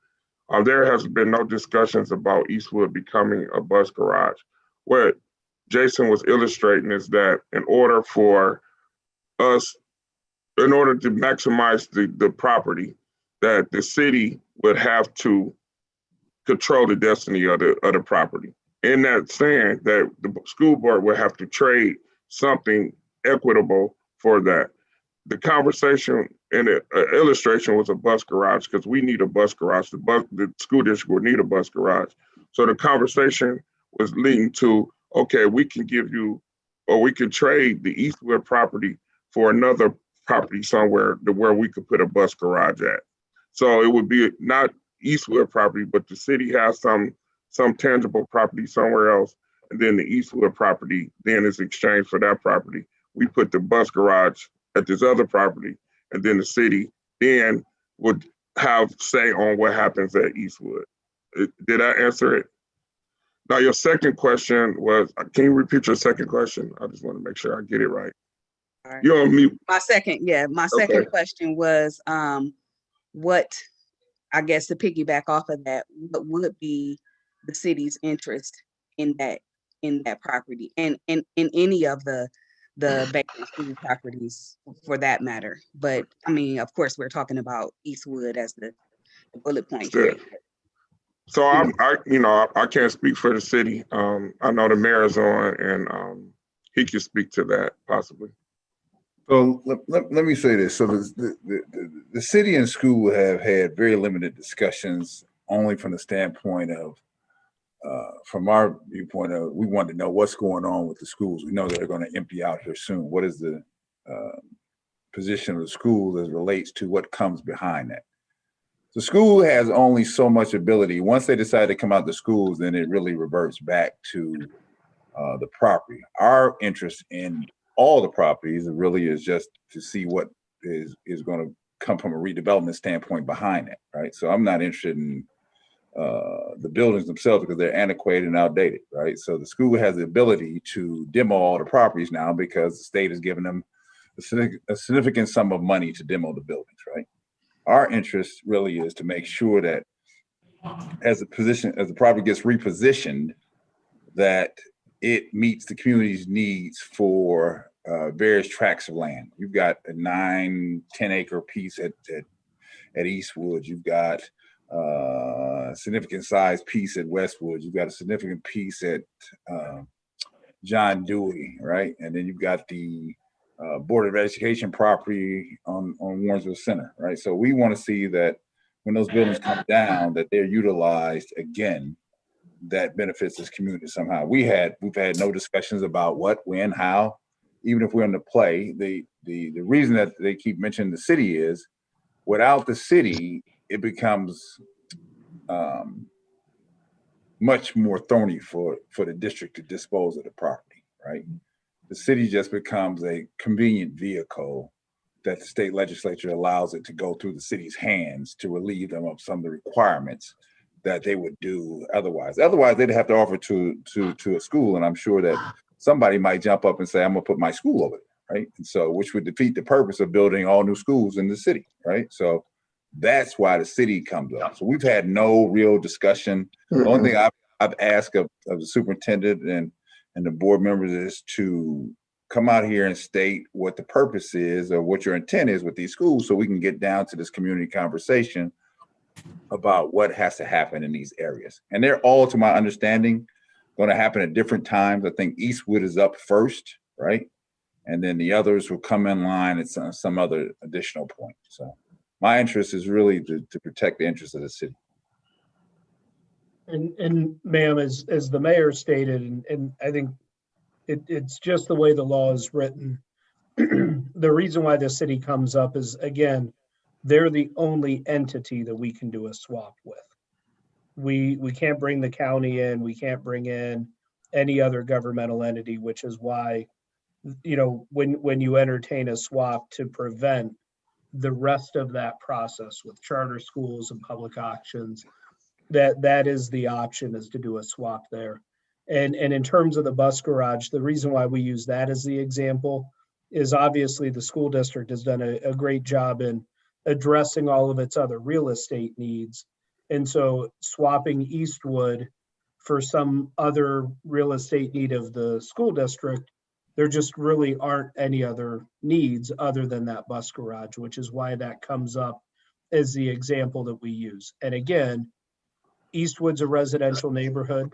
there has been no discussions about Eastwood becoming a bus garage. What Jason was illustrating is that in order to maximize the property, that the city would have to control the destiny of the property. In that saying, that the school board would have to trade something equitable for that. The conversation and the illustration was a bus garage, because we need a bus garage. The school district would need a bus garage. So the conversation was leading to, okay, we can give you, or we can trade the Eastwood property for another property somewhere where we could put a bus garage at. So it would be not Eastwood property, but the city has some tangible property somewhere else, and then the Eastwood property then is exchanged for that property. We put the bus garage at this other property, and then the city then would have say on what happens at Eastwood. Did I answer it? Now, your second question was, can you repeat your second question? I just want to make sure I get it right. All right. You're on mute. My second Okay. question was, what, I guess to piggyback off of that, what would be the city's interest in that property, and in any of the vacant school properties for that matter? But I mean, of course, we're talking about Eastwood as the bullet point here. So I can't speak for the city. I know the mayor's on, and he can speak to that possibly. So let me say this. So the city and school have had very limited discussions, only from the standpoint of, from our viewpoint of, we want to know what's going on with the schools. We know that they're going to empty out here soon. What is the position of the school as it relates to what comes behind that? The school has only so much ability. Once they decide to come out the schools, then it really reverts back to the property. Our interest in all the properties really is just to see what is going to come from a redevelopment standpoint behind it, right? So I'm not interested in the buildings themselves because they're antiquated and outdated, right? So the school has the ability to demo all the properties now because the state has given them a significant sum of money to demo the buildings, right? Our interest really is to make sure that as the property gets repositioned, that it meets the community's needs for various tracts of land. You've got a 9-10 acre piece at Eastwood. You've got a significant size piece at Westwood. You've got a significant piece at John Dewey, right? And then you've got the Board of Education property on Warrensville Center, right? So we want to see that when those buildings come down, that they're utilized again, that benefits this community somehow. We've had no discussions about what, when, how, even if we're in the play. The reason that they keep mentioning the city is, without the city, it becomes much more thorny for the district to dispose of the property, right? The city just becomes a convenient vehicle that the state legislature allows it to go through the city's hands to relieve them of some of the requirements that they would do otherwise. Otherwise, they'd have to offer to a school, and I'm sure that somebody might jump up and say, I'm gonna put my school over there, right? And so, which would defeat the purpose of building all new schools in the city, right? So that's why the city comes up. So we've had no real discussion. The only thing I've asked of the superintendent and the board members is to come out here and state what the purpose is or what your intent is with these schools, so we can get down to this community conversation about what has to happen in these areas. And they're all, to my understanding, going to happen at different times. I think Eastwood is up first, right? And then the others will come in line at some other additional point. So my interest is really to protect the interests of the city. And ma'am, as the mayor stated, and I think it's just the way the law is written. The reason why the city comes up is, again, they're the only entity that we can do a swap with. We can't bring the county in, we can't bring in any other governmental entity, which is why, you know, when you entertain a swap, to prevent the rest of that process with charter schools and public auctions, that is the option, is to do a swap there. And in terms of the bus garage, the reason why we use that as the example is obviously the school district has done a great job in addressing all of its other real estate needs. And so swapping Eastwood for some other real estate need of the school district, there just really aren't any other needs other than that bus garage, which is why that comes up as the example that we use. And again, Eastwood's a residential neighborhood.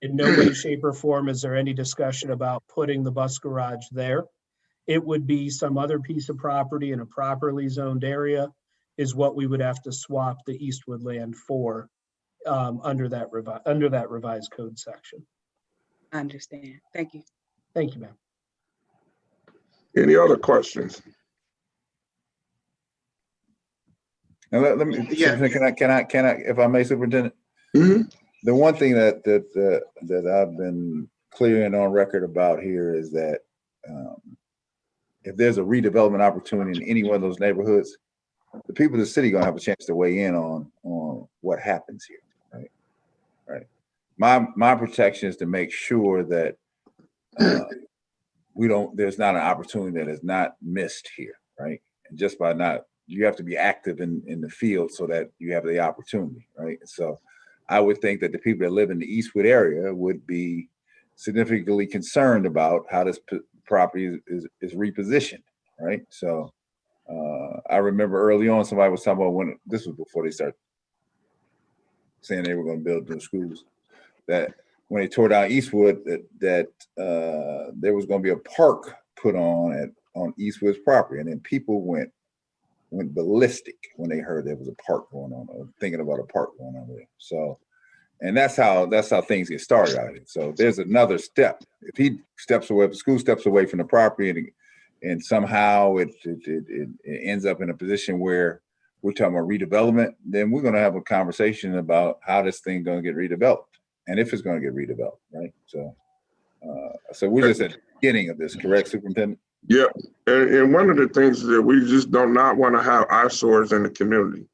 In no way, shape, or form is there any discussion about putting the bus garage there. It would be some other piece of property in a properly zoned area is what we would have to swap the Eastwood land for under that revised code section. I understand. Thank you. Thank you, ma'am. Any other questions? Now, let me, Yeah. can I, if I may, Superintendent? Mhm. The one thing that I've been clear and on record about here is that if there's a redevelopment opportunity in any one of those neighborhoods, the people of the city gonna have a chance to weigh in on what happens here, right? Right. My protection is to make sure that there's not an opportunity that is not missed here, right? And just by not, you have to be active in the field so that you have the opportunity, right? So I would think that the people that live in the Eastwood area would be significantly concerned about how this property is repositioned, right? So I remember early on, somebody was talking about when, this was before they started saying they were going to build new schools, that when they tore down Eastwood, that there was going to be a park put on Eastwood's property, and then people went ballistic when they heard there was a park going on, or thinking about a park going on there. So, and that's how things get started out here. So there's another step. If he steps away, if the school steps away from the property, and somehow it ends up in a position where we're talking about redevelopment, then we're going to have a conversation about how this thing going to get redeveloped, and if it's going to get redeveloped, right? So, so we're just at the beginning of this, correct, Superintendent? Yeah, and one of the things is that we just do not want to have eyesores in the community.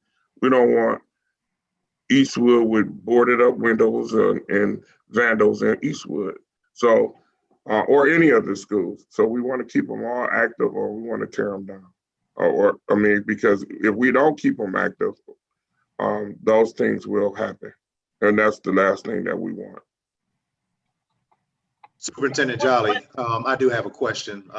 We don't want Eastwood with boarded up windows and vandals in Eastwood. So, or any of the schools. So we want to keep them all active, or we want to tear them down. Or I mean, because if we don't keep them active, those things will happen. And that's the last thing that we want. Superintendent Jolly, I do have a question.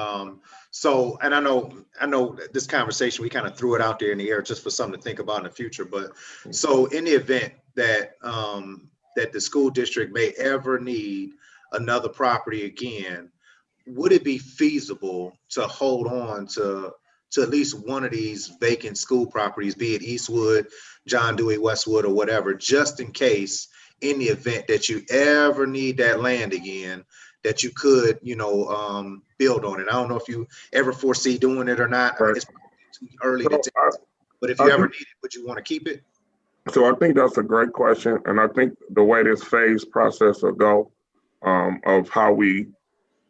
So, and I know this conversation, we kind of threw it out there in the air just for something to think about in the future. But so in the event that that the school district may ever need another property again, would it be feasible to hold on to at least one of these vacant school properties, be it Eastwood, John Dewey, Westwood, or whatever, just in case, in the event that you ever need that land again, that you could, build on it? I don't know if you ever foresee doing it or not. Right. It's too early to tell. But if you ever need it, would you want to keep it? So I think that's a great question. And I think the way this phase process will go, of how we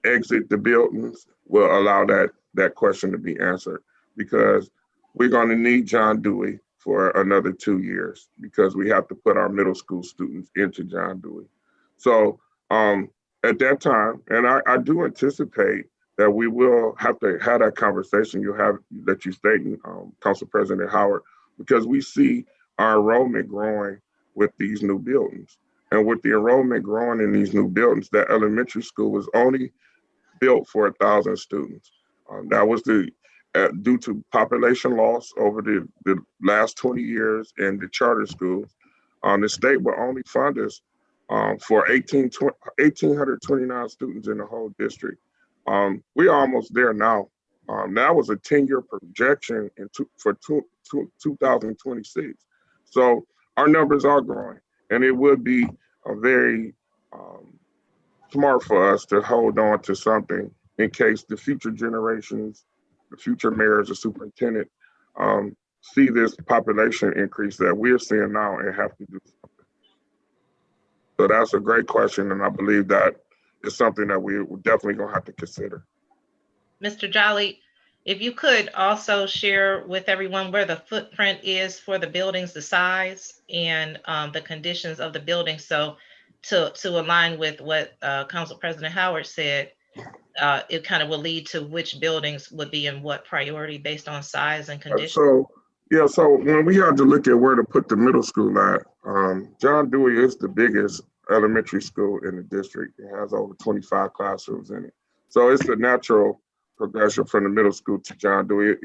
exit the buildings will allow that question to be answered, because we're going to need John Dewey for another 2 years, because we have to put our middle school students into John Dewey. So at that time, and I do anticipate that we will have to have that conversation that you stated, Council President Howard, because we see our enrollment growing with these new buildings. And with the enrollment growing in these new buildings, that elementary school was only built for 1,000 students. That was due to population loss over the last 20 years in the charter schools. The state will only fund us for 1,829 students in the whole district. We're almost there now. That was a 10-year projection for 2026. So our numbers are growing, and it would be a very smart for us to hold on to something in case the future generations, the future mayors or superintendent see this population increase that we're seeing now and have to do something. So that's a great question, and I believe that is something that we're definitely gonna have to consider. Mr. Jolly, if you could also share with everyone where the footprint is for the buildings, the size and the conditions of the building. So to align with what Council President Howard said, it kind of will lead to which buildings would be in what priority based on size and condition. So when we had to look at where to put the middle school at, John Dewey is the biggest elementary school in the district. It has over 25 classrooms in it. So it's a natural progression from the middle school to John Dewey.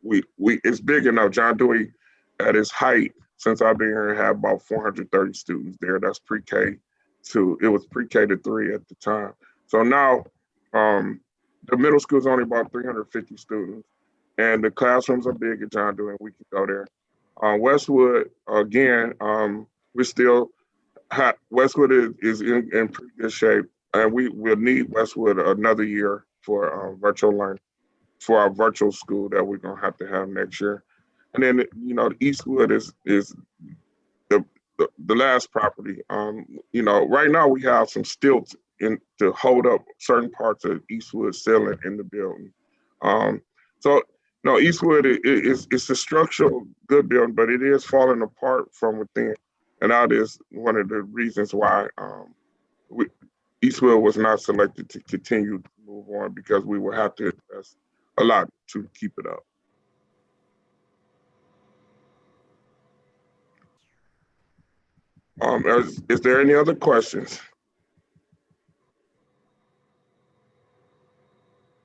It's big enough. John Dewey at its height, since I've been here, had about 430 students there. That's pre-K to, it was pre-K to 3 at the time. So now the middle school is only about 350 students, and the classrooms are big at John Dewey, and we can go there. Westwood, again, we still have, Westwood is in pretty good shape, and we will need Westwood another year for virtual learning, for our virtual school that we're gonna have to have next year. And then, you know, Eastwood is the last property. You know, right now we have some stilts in to hold up certain parts of Eastwood ceiling in the building. So no, Eastwood it's a structural good building, but it is falling apart from within, and that is one of the reasons why Eastwood was not selected to continue to move on, because we would have to invest a lot to keep it up. Is there any other questions?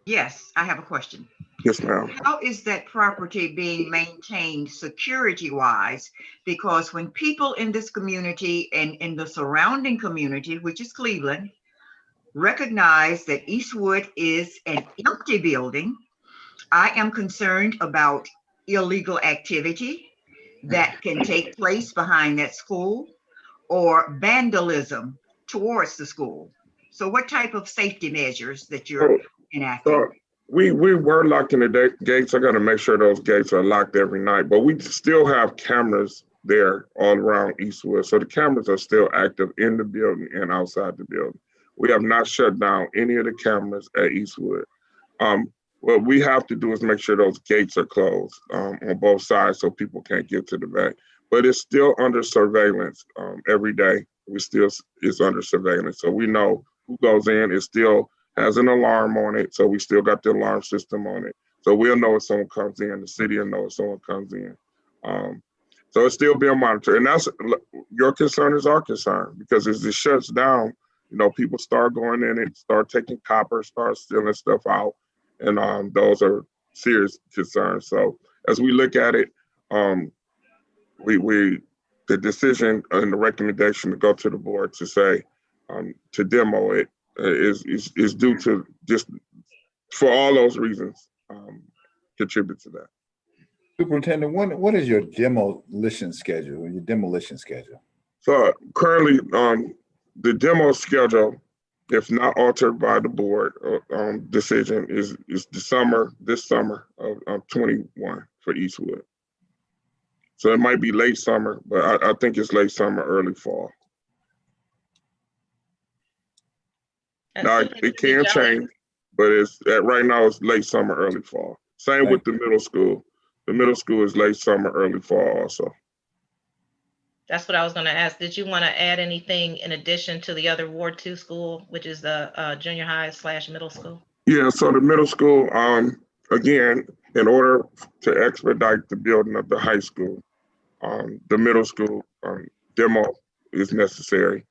Yes, I have a question. Yes, ma'am. How is that property being maintained security-wise? Because when people in this community and in the surrounding community, which is Cleveland, recognize that Eastwood is an empty building, I am concerned about illegal activity that can take place behind that school or vandalism towards the school. So what type of safety measures that you're enacting? So we were locking the gates. I got to make sure those gates are locked every night, but we still have cameras there all around Eastwood. So the cameras are still active in the building and outside the building. We have not shut down any of the cameras at Eastwood. What we have to do is make sure those gates are closed on both sides so people can't get to the back. But it's still under surveillance every day. It's under surveillance. So we know who goes in. It still has an alarm on it. So we still got the alarm system on it. So we'll know if someone comes in. The city will know if someone comes in. So it's still being monitored. And that's, your concern is our concern, because as it shuts down, you know, people start going in and start taking copper, start stealing stuff out. And those are serious concerns. So as we look at it, the decision and the recommendation to go to the board to say to demo it is due to just, for all those reasons, contribute to that. Superintendent, what is your demolition schedule? So currently, the demo schedule, if not altered by the board decision, is this summer of 21 for Eastwood. So it might be late summer, but I think it's late summer, early fall. Now it can change, but it's right now it's late summer, early fall. Same with the middle school. The middle school is late summer, early fall also. That's what I was going to ask. Did you want to add anything in addition to the other Ward 2 school, which is the junior high / middle school? Yeah, so the middle school, again, in order to expedite the building of the high school, the middle school demo is necessary.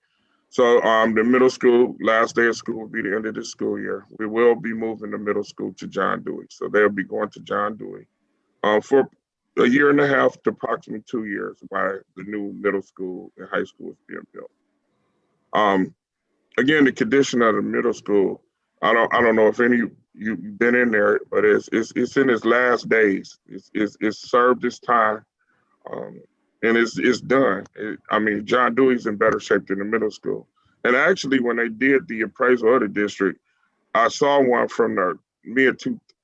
So the middle school, last day of school will be the end of the school year. We will be moving the middle school to John Dewey. So they'll be going to John Dewey for a year and a half to approximately 2 years while the new middle school and high school is being built. Again, the condition of the middle school, I don't know if any you've been in there, but it's in its last days. It's served its time, and it's done. I mean, John Dewey's in better shape than the middle school. And actually, when they did the appraisal of the district, I saw one from the mid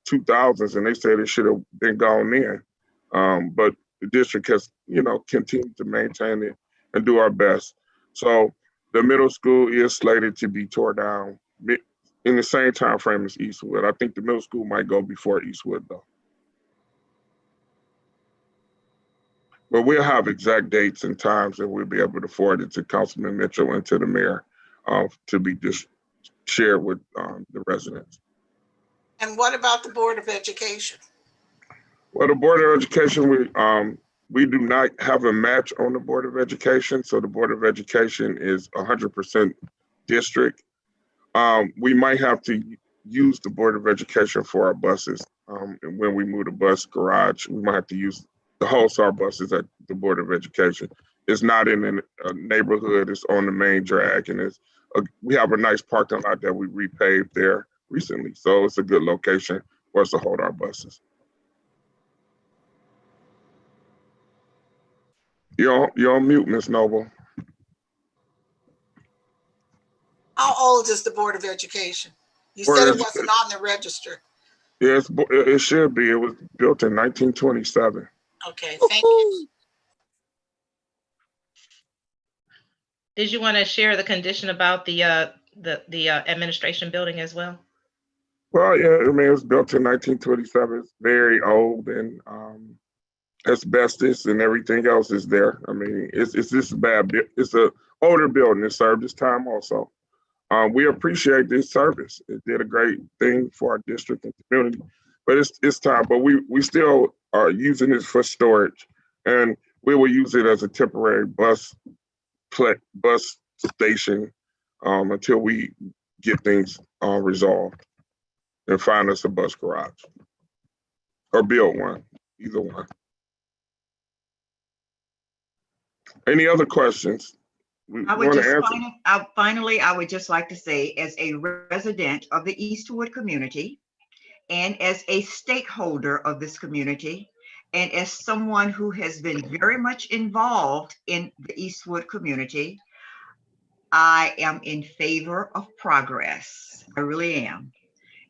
2000s, and they said it should have been gone in. But the district has, you know, continued to maintain it and do our best. So the middle school is slated to be tore down in the same time frame as Eastwood. I think the middle school might go before Eastwood though. But we'll have exact dates and times, and we'll be able to forward it to Councilman Mitchell and to the mayor to be just shared with the residents. And what about the Board of Education? Well, the Board of Education, we do not have a match on the Board of Education. So the Board of Education is 100% district. We might have to use the Board of Education for our buses. And when we move the bus garage, we might have to use the wholesale buses at the Board of Education. It's not in a neighborhood, it's on the main drag, and we have a nice parking lot that we repaved there recently. So it's a good location for us to hold our buses. You're on mute, Ms. Noble. How old is the Board of Education? You said it wasn't on the register. Yes, it should be. It was built in 1927. Okay, thank you. Did you want to share the condition about the administration building as well? Well, yeah, I mean, it was built in 1927. It's very old, and asbestos and everything else is there. I mean, it's just bad. It's an older building. It served its time also. We appreciate this service. It did a great thing for our district and community, but it's time. But we still are using it for storage, and we will use it as a temporary bus station until we get things resolved and find us a bus garage or build one, either one. Any other questions? Finally, I would just like to say, as a resident of the Eastwood community and as a stakeholder of this community, and as someone who has been very much involved in the Eastwood community, I am in favor of progress. I really am.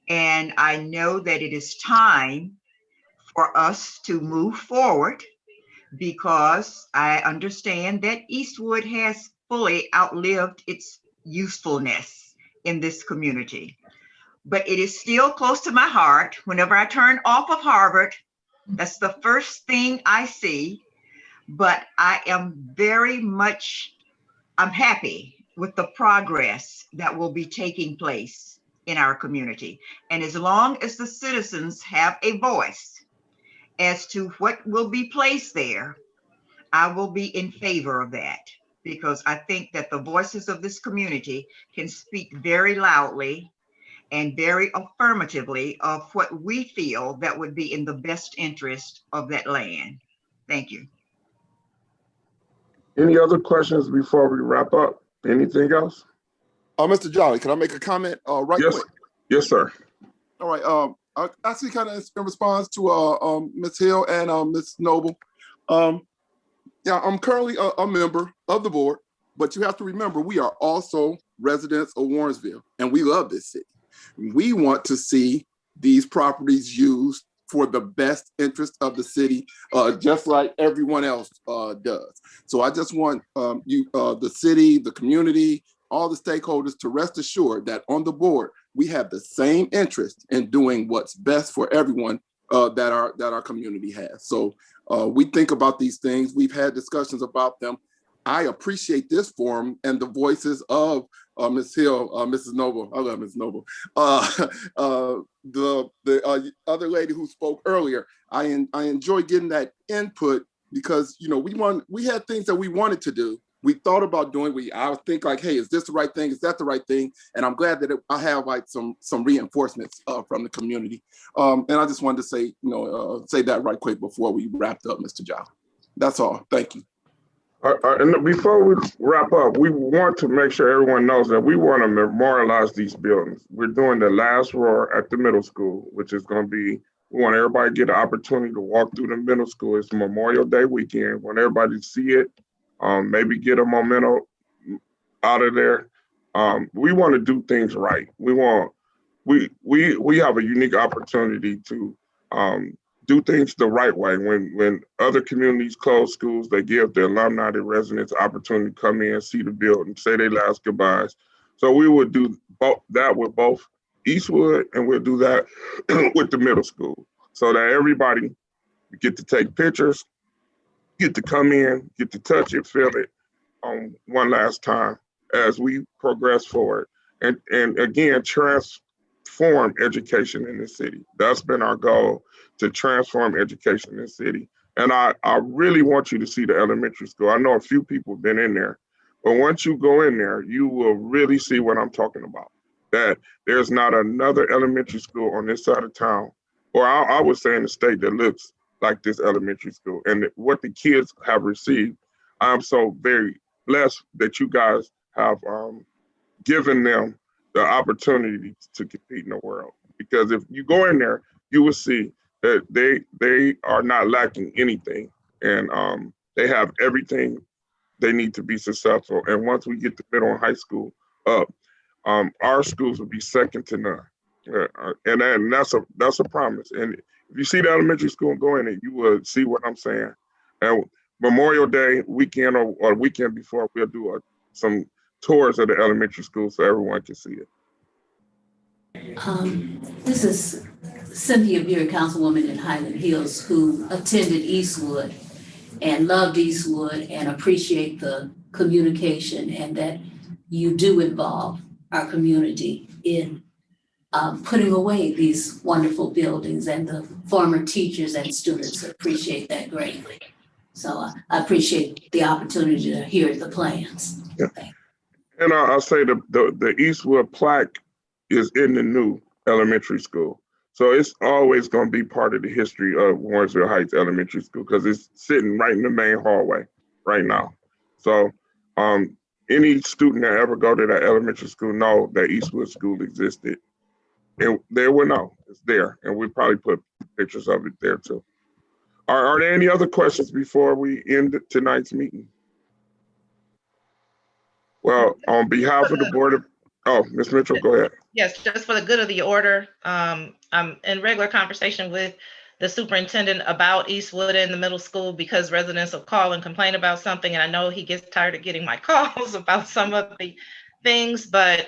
And I know that it is time for us to move forward, because I understand that Eastwood has fully outlived its usefulness in this community. But it is still close to my heart. Whenever I turn off of Harvard, that's the first thing I see. But I am I'm happy with the progress that will be taking place in our community. And as long as the citizens have a voice as to what will be placed there, I will be in favor of that, because I think that the voices of this community can speak very loudly and very affirmatively of what we feel that would be in the best interest of that land. Thank you. Any other questions before we wrap up? Anything else? Mr. Jolly, can I make a comment quick? Yes, sir. All right. Actually, kind of in response to Ms. Hill and Ms. Noble. Yeah, I'm currently a member of the board, but you have to remember, we are also residents of Warrensville, and we love this city. We want to see these properties used for the best interest of the city, just like everyone else does. So I just want the city, the community, all the stakeholders to rest assured that on the board, we have the same interest in doing what's best for everyone that our community has. So we think about these things. We've had discussions about them. I appreciate this forum and the voices of Ms. Hill, Mrs. Noble. I love Ms. Noble. The other lady who spoke earlier. I enjoy getting that input, because we had things that we wanted to do. We thought about doing. I would think like, hey, is this the right thing? Is that the right thing? And I'm glad that I have like some reinforcements from the community. And I just wanted to say, say that right quick before we wrapped up, Mr. Jolly. That's all. Thank you. And before we wrap up, we want to make sure everyone knows that we want to memorialize these buildings. We're doing the last roar at the middle school, which is going to be, we want everybody to get an opportunity to walk through the middle school. It's Memorial Day weekend. We want everybody to see it. Maybe get a memento out of there. We want to do things right. We have a unique opportunity to do things the right way. When other communities close schools, they give their alumni, their residents, opportunity to come in, see the building, say their last goodbyes. So we would do that with both Eastwood, and we'll do that with the middle school, so that everybody get to take pictures get to come in, get to touch it, feel it one last time as we progress forward. And again, transform education in the city. That's been our goal, to transform education in the city. And I really want you to see the elementary school. I know a few people have been in there, but once you go in there, you will really see what I'm talking about. That there's not another elementary school on this side of town, or I would say in the state, that looks like this elementary school. And what the kids have received, I'm so very blessed that you guys have given them the opportunity to compete in the world. Because if you go in there, you will see that they are not lacking anything, and they have everything they need to be successful. And once we get the middle and high school up, our schools will be second to none. And that's a promise. And if you see the elementary school and go in it, you will see what I'm saying. And Memorial Day weekend or weekend before, we'll do some tours of the elementary school so everyone can see it. This is Cynthia Beard, Councilwoman in Highland Hills, who attended Eastwood and loved Eastwood and appreciate the communication, and that you do involve our community in putting away these wonderful buildings, and the former teachers and students appreciate that greatly. So I appreciate the opportunity to hear the plans. Yeah. And I'll say the Eastwood plaque is in the new elementary school. So it's always going to be part of the history of Warrensville Heights Elementary School, because it's sitting right in the main hallway right now. So any student that ever go to that elementary school know that Eastwood School existed. And they will know it's there. And we probably put pictures of it there too. Are there any other questions before we end tonight's meeting? Well, on behalf of the board of, Ms. Mitchell, go ahead. Yes, just for the good of the order, I'm in regular conversation with the superintendent about Eastwood in the middle school, because residents will call and complain about something, and I know he gets tired of getting my calls about some of the things, but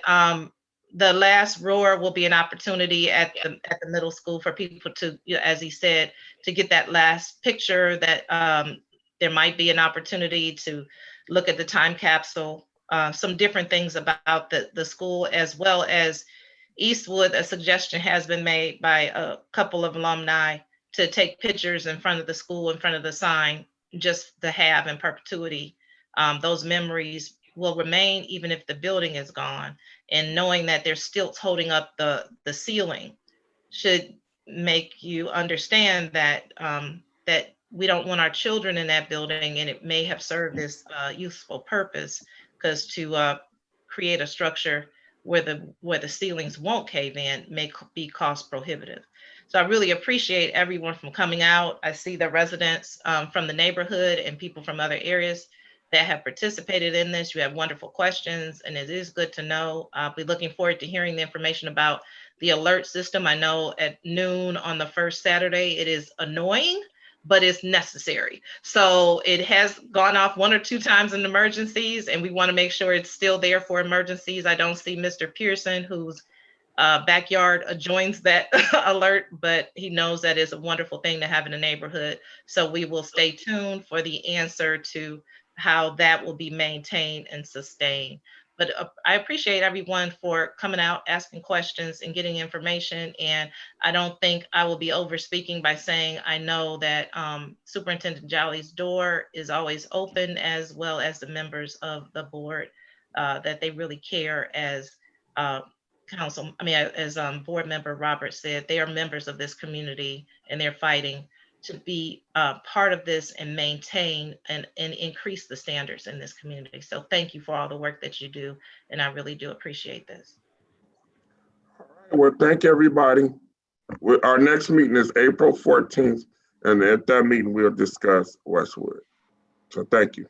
the last roar will be an opportunity at the middle school for people to, as he said, to get that last picture, that there might be an opportunity to look at the time capsule, some different things about the school, as well as Eastwood. A suggestion has been made by a couple of alumni to take pictures in front of the school, in front of the sign, just to have in perpetuity. Those memories will remain even if the building is gone, and knowing that there's stilts holding up the ceiling should make you understand that that we don't want our children in that building, and it may have served this useful purpose, because to create a structure where the ceilings won't cave in may be cost prohibitive. So I really appreciate everyone from coming out. I see the residents from the neighborhood and people from other areas that have participated in this. You have wonderful questions, and it is good to know. I'll be looking forward to hearing the information about the alert system. I know at noon on the first Saturday, it is annoying, but it's necessary. So it has gone off 1 or 2 times in emergencies, and we want to make sure it's still there for emergencies. I don't see Mr. Pearson, whose backyard adjoins that alert, but he knows that is a wonderful thing to have in the neighborhood. So we will stay tuned for the answer to how that will be maintained and sustained. But I appreciate everyone for coming out, asking questions, and getting information. And I don't think I will be over speaking by saying I know that Superintendent Jolly's door is always open, as well as the members of the board, that they really care, as as board member Robert said, they are members of this community, and they're fighting to be part of this and maintain and increase the standards in this community. So thank you for all the work that you do, and I really do appreciate this. All right, well, thank everybody. Our next meeting is April 14th, and at that meeting, we'll discuss Westwood. So thank you.